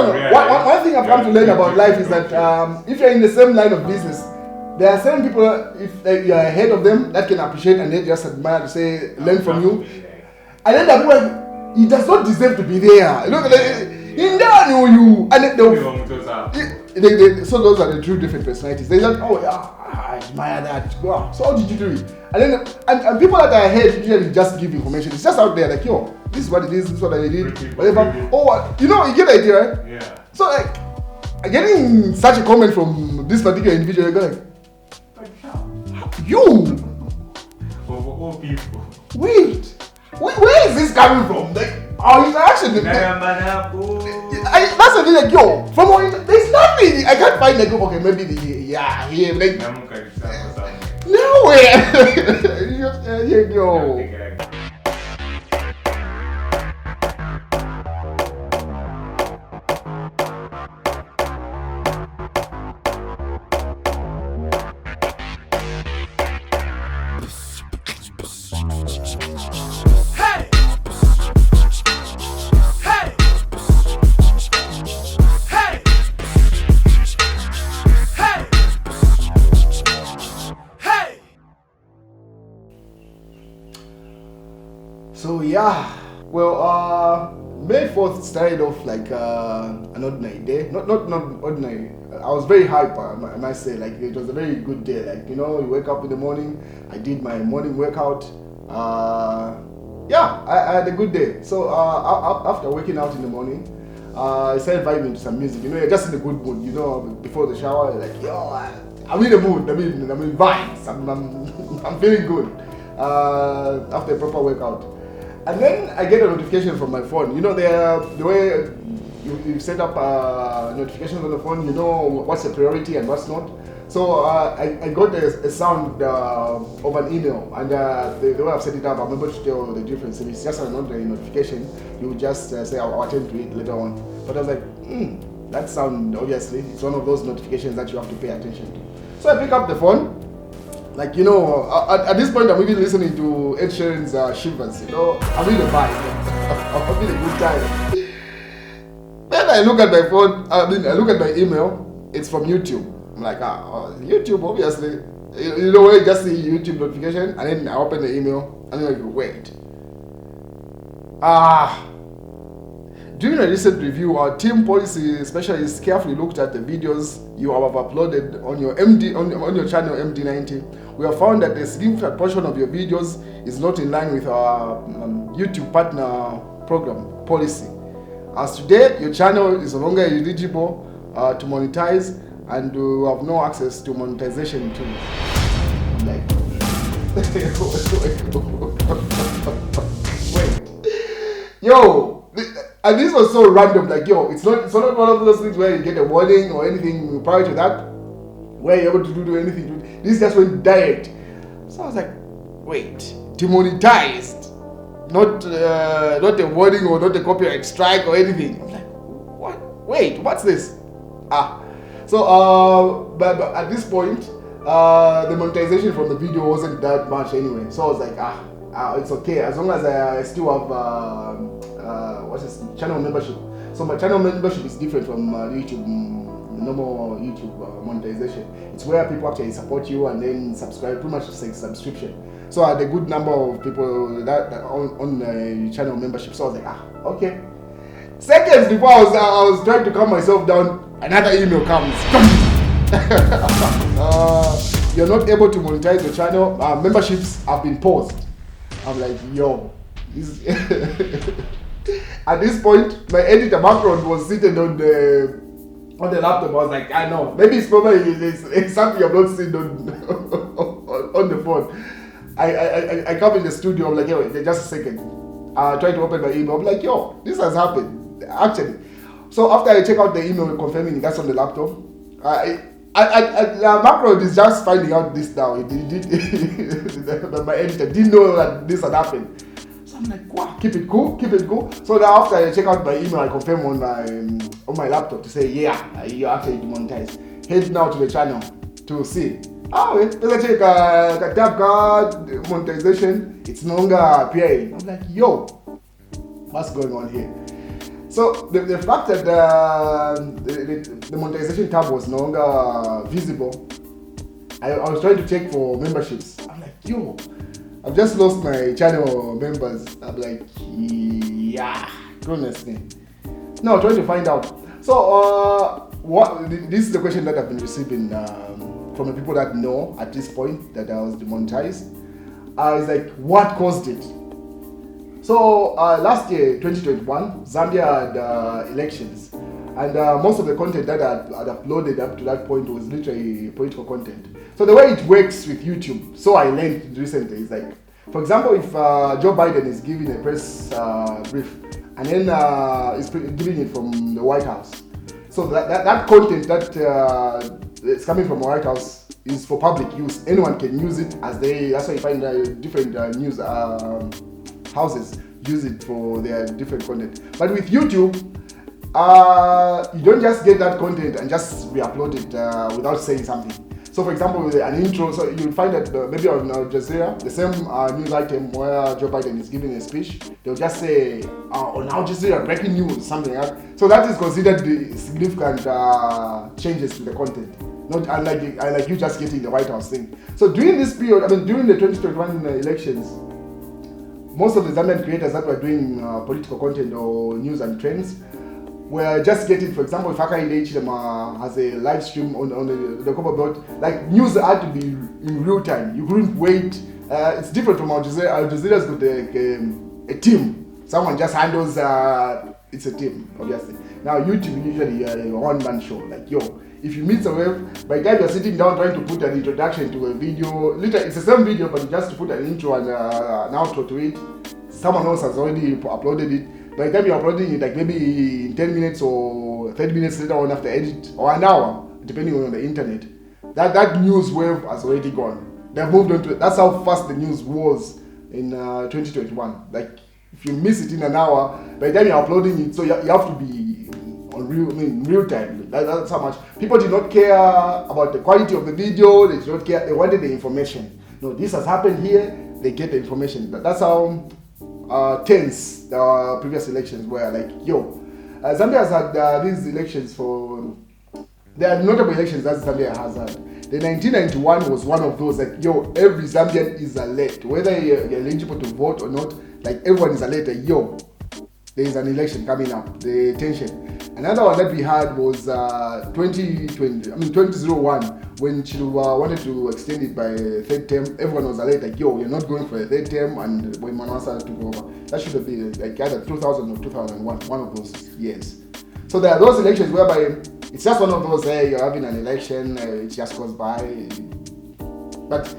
no. One thing I've come to learn about life is that if you're in the same line of business, there are certain people, if you're ahead of them, that can appreciate and they just admire to say, learn from you. And then the people, he does not deserve to be there. Look, he never knew you. And so those are the two different personalities. They just, oh yeah, I admire that. Wow. So how did you do it? And then and people that are ahead usually just give information. It's just out there like, yo, this is what it is, this is what I did, whatever. Oh, you get the idea, right? Yeah. So like, getting such a comment from this particular individual, you're like, you? All people. Wait, where is this coming from? Like, our interaction. That's the thing, like, yo, from our there's nothing. I can't find like, okay, maybe here, like, no way. Yo. So yeah, well, May 4th started off like an ordinary day. Not ordinary. I was very hyper, I must say. Like, it was a very good day. Like, you wake up in the morning. I did my morning workout. Yeah, I had a good day. So after waking out in the morning, I started vibing to some music. You're just in a good mood. Before the shower, you're like, yo, I'm in the mood. I'm in vibes. I'm feeling good after a proper workout. And then I get a notification from my phone. The way you set up notifications on the phone, what's the priority and what's not. So I got a sound of an email, and the way I've set it up, I'm able to tell the difference. If it's just another notification, you just say, I'll attend to it later on. But I was like, that sound, obviously, it's one of those notifications that you have to pay attention to. So I pick up the phone. Like, at this point, I'm even listening to Ed Sheeran's Shivers, I'm in a vibe. I'm having a good time. Then I look at my phone, I look at my email, it's from YouTube. I'm like, YouTube, obviously. Where you just see YouTube notification, and then I open the email, and then I go, wait. During a recent review, our team policy specialist carefully looked at the videos you have uploaded on your on your channel MD90. We have found that a significant portion of your videos is not in line with our YouTube partner program policy. As today, your channel is no longer eligible to monetize, and you have no access to monetization tools. I'm like, wait, yo. And this was so random, like, yo, it's not one of those things where you get a warning or anything prior to that, where you're able to do anything. This just went direct. So I was like, wait, demonetized, not a warning or not a copyright strike or anything. I'm like, what? Wait, what's this? So but at this point, the monetization from the video wasn't that much anyway. So I was like, it's okay as long as I still have channel membership. So my channel membership is different from YouTube, normal YouTube monetization. It's where people actually support you and then subscribe, pretty much like subscription. So I had a good number of people that on channel membership. So I was like, okay. Seconds before I was trying to calm myself down, another email comes. You're not able to monetize your channel. Memberships have been paused. I'm like, yo. At this point, my editor background was sitting on the laptop. I was like, I know. Maybe it's probably it's something I've not seen on the phone. I come in the studio. I'm like, yo, just a second. I try to open my email. I'm like, yo, this has happened actually. So after I check out the email confirming that's on the laptop, background is just finding out this now. My editor didn't know that this had happened. I'm like, wow, keep it cool. So now after I check out my email, I confirm on my laptop to say, yeah, you're actually demonetized. Head now to the channel to see. Let's check tab card monetization. It's no longer appearing. I'm like, yo, what's going on here? So the fact that the monetization tab was no longer visible, I was trying to check for memberships. I'm like, yo, I've just lost my channel members. I'm like, yeah, goodness me. No, trying to find out. So this is the question that I've been receiving from the people that know at this point that I was demonetized. It's like, what caused it? So last year, 2021, Zambia had elections, and most of the content that I had uploaded up to that point was literally political content. So the way it works with YouTube, so I learned recently, is like, for example, if Joe Biden is giving a press brief, and then is giving it from the White House, so that content that is coming from the White House is for public use. Anyone can use it as that's why you find different news houses use it for their different content. But with YouTube, you don't just get that content and just re-upload it without saying something. So for example, with an intro, so you'll find that maybe on Al Jazeera, the same news item where Joe Biden is giving a speech, they'll just say, on Al Jazeera, breaking news, something like that. So that is considered the significant changes to the content. Not unlike you just getting the White House thing. So during this period, during the 2021 elections, most of the Zambian creators that were doing political content or news and trends were just getting, for example, if Hakainde Hichilema has a live stream on the Copper Belt, like news had to be in real time. You couldn't wait. It's different from Al Jazeera. Al Jazeera's got a team. Someone just handles, it's a team, obviously. Now YouTube usually a one-man show, like, yo, if you meet someone, by the time you're sitting down trying to put an introduction to a video, literally it's the same video, but just to put an intro and an outro to it, someone else has already uploaded it. By the time you're uploading it, like maybe 10 minutes or 30 minutes later on after edit, or an hour, depending on the internet, that news wave has already gone. They've moved on to it. That's how fast the news was in 2021. Like, if you miss it in an hour, by the time you're uploading it, so you have to be on real time. That's how much. People did not care about the quality of the video, they did not care, they wanted the information. No, this has happened here, they get the information. That's how tense the previous elections were. Like, yo, Zambia has had these elections for, there are notable elections that Zambia has had. The 1991 was one of those, like, yo, every Zambian is alert, whether you're eligible to vote or not, like, everyone is alert, like, yo, there is an election coming up, the tension. Another one that we had was 2001, when Chiluba wanted to extend it by a third term. Everyone was alert, like, yo, you're not going for a third term, and when Manasa took over. That should have been like either 2000 or 2001, one of those years. So there are those elections whereby it's just one of those, hey, you're having an election, it just goes by. But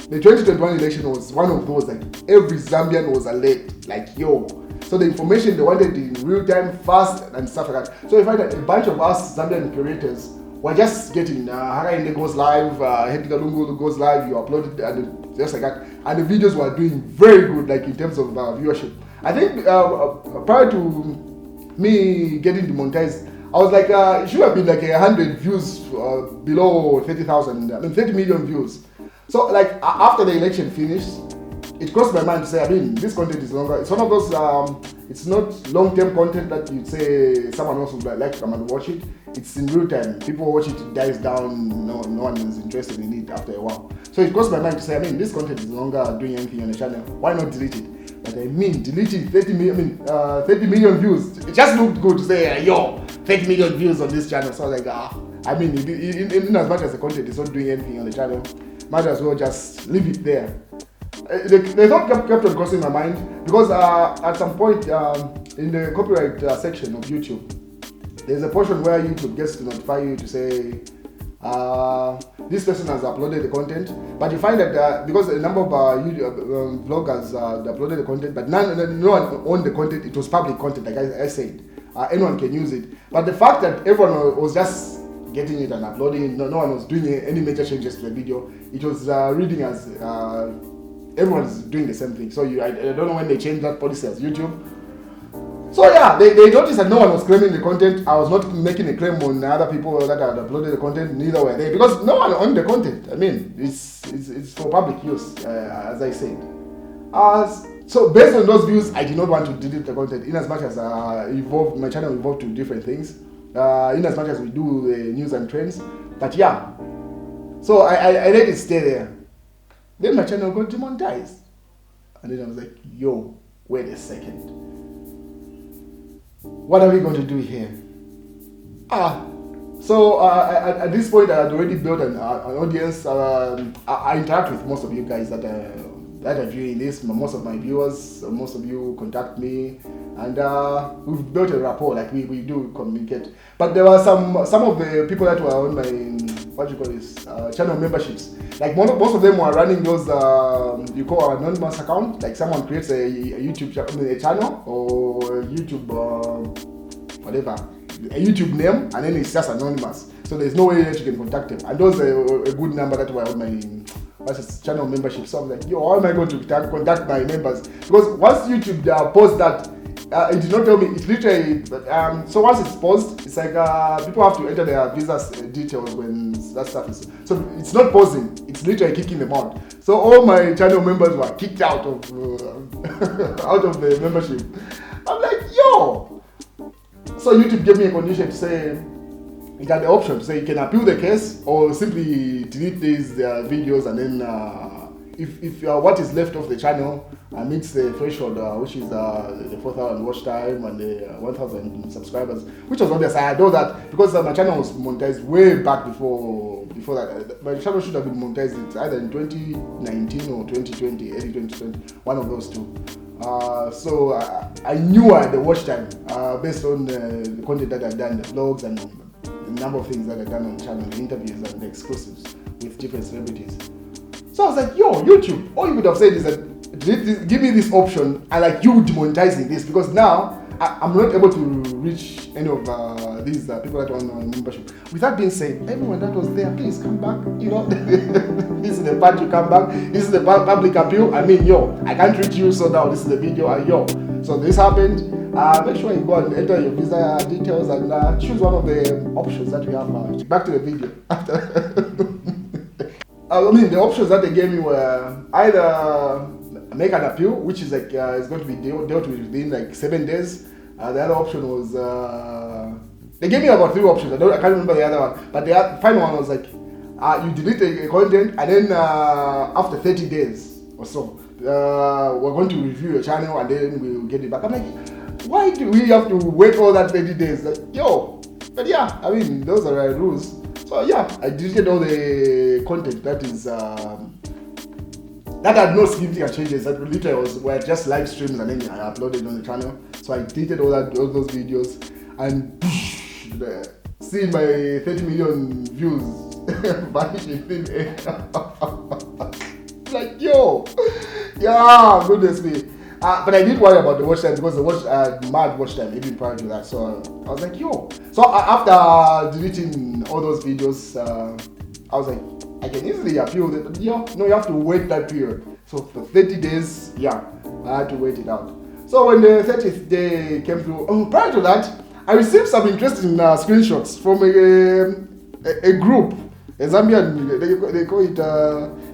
the 2021 election was one of those, like, every Zambian was alert, like, yo. So the information they wanted in real time, fast, and stuff like that. So we find that a bunch of us Zambian creators were just getting Hakainde goes live, Hedika Lungu goes live, you upload it, and just like that. And the videos were doing very good, like in terms of viewership. I think prior to me getting demonetized, I was like, it should have been like 100 views below 30,000, 30 million views. So like after the election finished, it crossed my mind to say, this content is longer. It's one of those, it's not long-term content that you'd say someone else would like to come and watch it. It's in real time. People watch it, it dies down, no one is interested in it after a while. So it crossed my mind to say, this content is no longer doing anything on the channel. Why not delete it? But deleting 30 million views, it just looked good to say, yo, 30 million views on this channel. So I was like, in as much as the content is not doing anything on the channel, might as well just leave it there. The thought kept on crossing my mind because at some point in the copyright section of YouTube, there's a portion where YouTube gets to notify you to say this person has uploaded the content, but you find that because a number of YouTube vloggers uploaded the content, but no one owned the content. It was public content, like I said. Anyone can use it, but the fact that everyone was just getting it and uploading it, no one was doing any major changes to the video. It was reading as everyone's doing the same thing. So I don't know when they changed that policy as YouTube. So yeah, they noticed that no one was claiming the content. I was not making a claim on other people that had uploaded the content, neither were they, because no one owned the content. It's for public use, as I said. So based on those views, I did not want to delete the content. In as much as my channel evolved to different things. In as much as we do news and trends. But yeah, so I let it stay there. Then my channel got demonetized. And then I was like, yo, wait a second. What are we going to do here? So at this point, I had already built an audience. I interact with most of you guys that are viewing this. Most of my viewers, most of you contact me, and we've built a rapport. Like we do communicate. But there were some of the people that were on my channel memberships. Like most of them were running those you call anonymous account. Like someone creates a YouTube channel or YouTube whatever, a YouTube name, and then it's just anonymous. So there's no way that you can contact them. And those are a good number that were on my channel membership. So I'm like, yo, how am I going to contact my members? Because once YouTube posts that, it did not tell me. It's literally, so once it's paused, it's like people have to enter their visa details when that stuff is. So it's not pausing. It's literally kicking them out. So all my channel members were kicked out of out of the membership. I'm like, yo. So YouTube gave me a condition to say, it had the option to say you can appeal the case or simply delete these videos, and then if what is left of the channel meets the threshold, which is the 4,000 watch time and the 1,000 subscribers, which was obvious. I know that because my channel was monetized way back before that. My channel should have been monetized either in 2019 or 2020, early 2020, one of those two. So I knew I had the watch time based on the content that I've done, the vlogs and the number of things that I've done on the channel, the interviews and the exclusives with different celebrities. So I was like, yo, YouTube, all you could have said is that give me this option, and like you demonetizing this, because now I'm not able to reach any of these people that are on my membership. With that being said, everyone that was there, please come back. You know, this is the part you come back. This is the public appeal. I mean, yo, I can't reach you, so now this is the video. Yo, so this happened. Make sure you go and enter your visa details and choose one of the options that we have. Back to the video. I mean, the options that they gave me were either make an appeal, which is like it's going to be dealt with within like 7 days. The other option was they gave me about 3 options. I can't remember the other one, but the final one was like you delete the content, and then after 30 days or so, we're going to review your channel and then we'll get it back. I'm like, why do we have to wait all that 30 days? Like, yo, but yeah, I mean, those are the rules. So yeah, I deleted all the content that is that had no significant changes. That literally were just live streams, and then I uploaded on the channel. So I deleted all those videos, and seeing my 30 million views vanish in thin air. Like, yo, yeah, goodness me. But I did worry about the watch time, because the mad watch time even prior to that. So I was like, yo. So after deleting all those videos, I was like, I can easily appeal it. But yo, no, you have to wait that period. So for 30 days, yeah, I had to wait it out. So when the 30th day came through, prior to that, I received some interesting screenshots from a group, a Zambian, they call it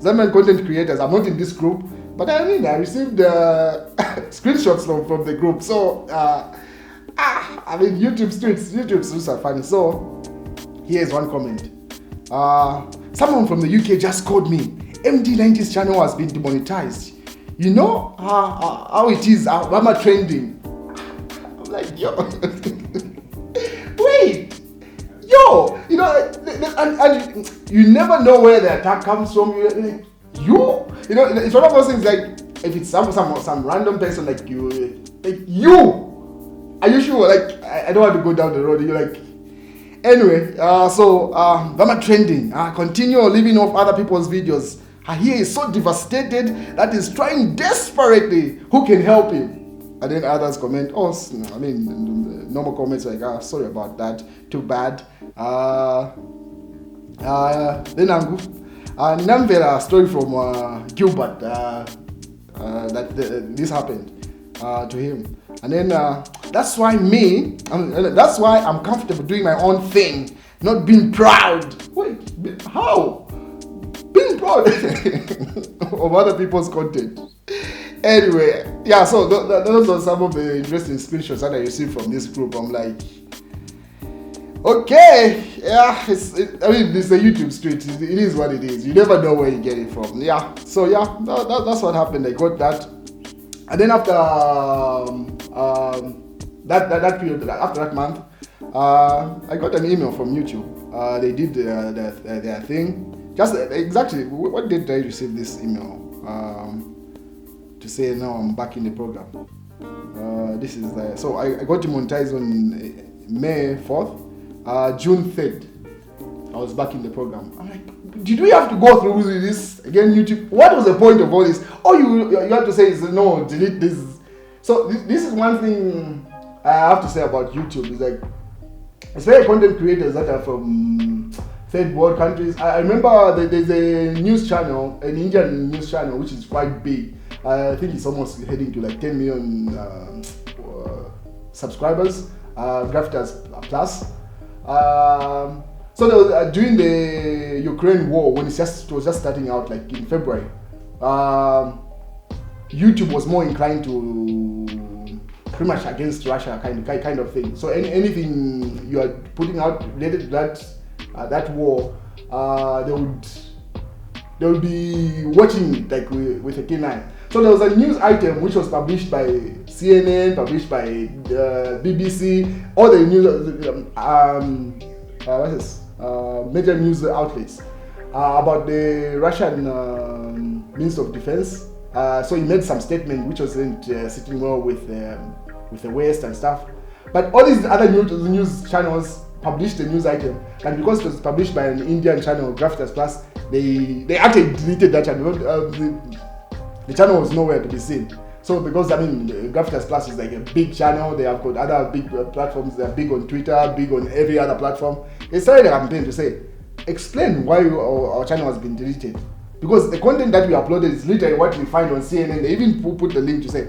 Zambian content creators. I'm not in this group. But I mean, I received screenshots from the group. So, I mean, YouTube streets are funny. So, here's one comment. Someone from the UK just called me. MD90's channel has been demonetized. You know how it is, how am I trending? I'm like, yo. Wait. Yo. You know, and you never know where the attack comes from. You're like, you know, it's one of those things, like, if it's some random person like you, are you sure? Like, I don't want to go down the road. You're like, anyway, so Vama trending, continue living off other people's videos. He is so devastated that he's trying desperately. Who can help him? And then others comment, I mean, normal comments like, sorry about that, too bad. Then Namvera story from Gilbert that this happened to him, and then that's why I'm comfortable doing my own thing, not being proud. Wait, how? Being proud of other people's content? Anyway, yeah, so those are some of the interesting screenshots that I received from this group. I'm like, okay, yeah, it's a YouTube street. It is what it is. You never know where you get it from. Yeah, so yeah, that's what happened. I got that, and then after that period, after that month, I got an email from YouTube. They did their thing. Just exactly what date did I receive this email? To say now I'm back in the program. This is so I got demonetized on May 4th. June 3rd, I was back in the program. I'm like, did we have to go through this again, YouTube? What was the point of all this? All you have to say is no, delete this. So this is one thing I have to say about YouTube. Is like, especially content creators that are from third world countries. I remember there's a news channel, an Indian news channel, which is quite big. I think it's almost heading to like 10 million subscribers, Grafters Plus. So there was, during the Ukraine war, when it was just starting out, like in February, YouTube was more inclined to pretty much against Russia kind of thing. So anything you are putting out related to that war, they would be watching it like with a keen eye. So there was a news item which was published by CNN, published by BBC, all the news, major news outlets about the Russian Minister of Defense. So he made some statement which wasn't sitting well with the West and stuff. But all these other news channels published the news item, and because it was published by an Indian channel, Grafters Plus, they actually deleted that channel. The channel was nowhere to be seen. So because Grafters Plus is like a big channel, they have got other big platforms. They are big on Twitter, big on every other platform. They started a campaign to say, explain why our channel has been deleted. Because the content that we uploaded is literally what we find on CNN. They even put the link to say,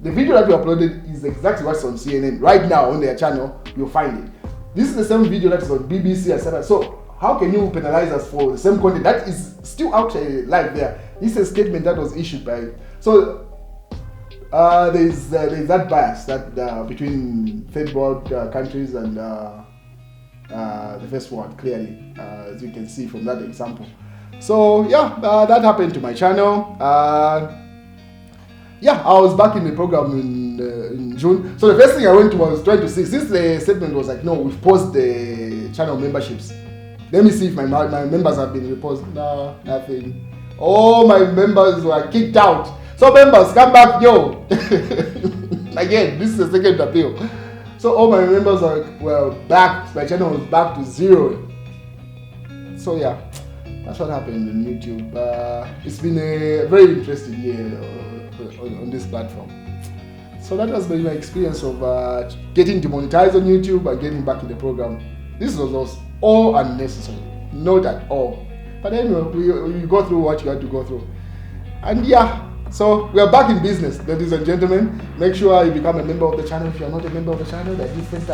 the video that we uploaded is exactly what's on CNN. Right now on their channel, you'll find it. This is the same video that is on BBC, etc. So how can you penalize us for the same content that is still out live there? This is a statement that was issued by. So there's that bias that between third world countries and the first world, clearly, as you can see from that example. So yeah, that happened to my channel. Yeah, I was back in the program in June. So the first thing I went to was trying to see, since the statement was like, no, we've paused the channel memberships. Let me see if my members have been reposed. No, nothing. All my members were kicked out. So members, come back, yo. Again, this is the second appeal. So all my members were back. My channel was back to 0. So yeah, that's what happened on YouTube. It's been a very interesting year on this platform. So that was my experience of getting demonetized on YouTube and getting back in the program. This was all unnecessary, not at all. But anyway, we go through what you had to go through. And yeah, so we are back in business, ladies and gentlemen. Make sure you become a member of the channel if you are not a member of the channel. There are different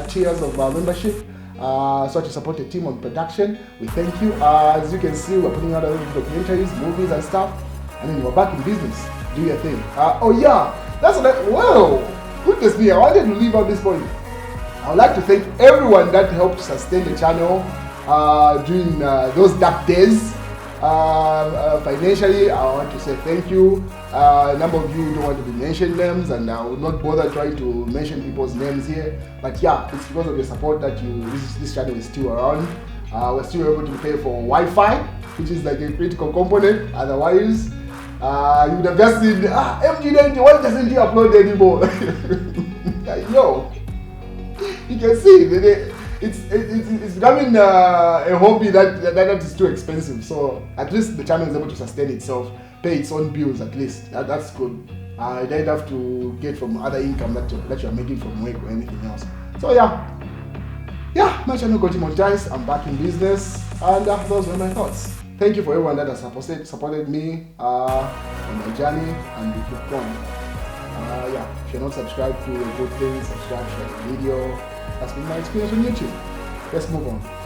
tiers of membership. So to support the team on production, we thank you. As you can see, we're putting out documentaries, movies and stuff. And then we're back in business. Do your thing. Oh yeah, that's what whoa, goodness me, I wanted to leave out this point. I would like to thank everyone that helped sustain the channel during those dark days. Financially, I want to say thank you. A number of you don't want to be mentioned names, and I will not bother trying to mention people's names here. But yeah, it's because of your support that this channel is still around. We're still able to pay for Wi-Fi, which is like a critical component. Otherwise, you would have just seen MG90. Why doesn't he upload anymore? Yo. You can see it's becoming a hobby that is too expensive. So at least the channel is able to sustain itself, pay its own bills at least. That's good. You don't have to get from other income that you're making from work or anything else. So yeah, my channel got demonetized. I'm back in business, and those were my thoughts. Thank you for everyone that has supported me on my journey, and we keep going. Yeah, if you're not subscribed to Good Things, subscribe, share the video. That's been my experience on YouTube. Let's move on.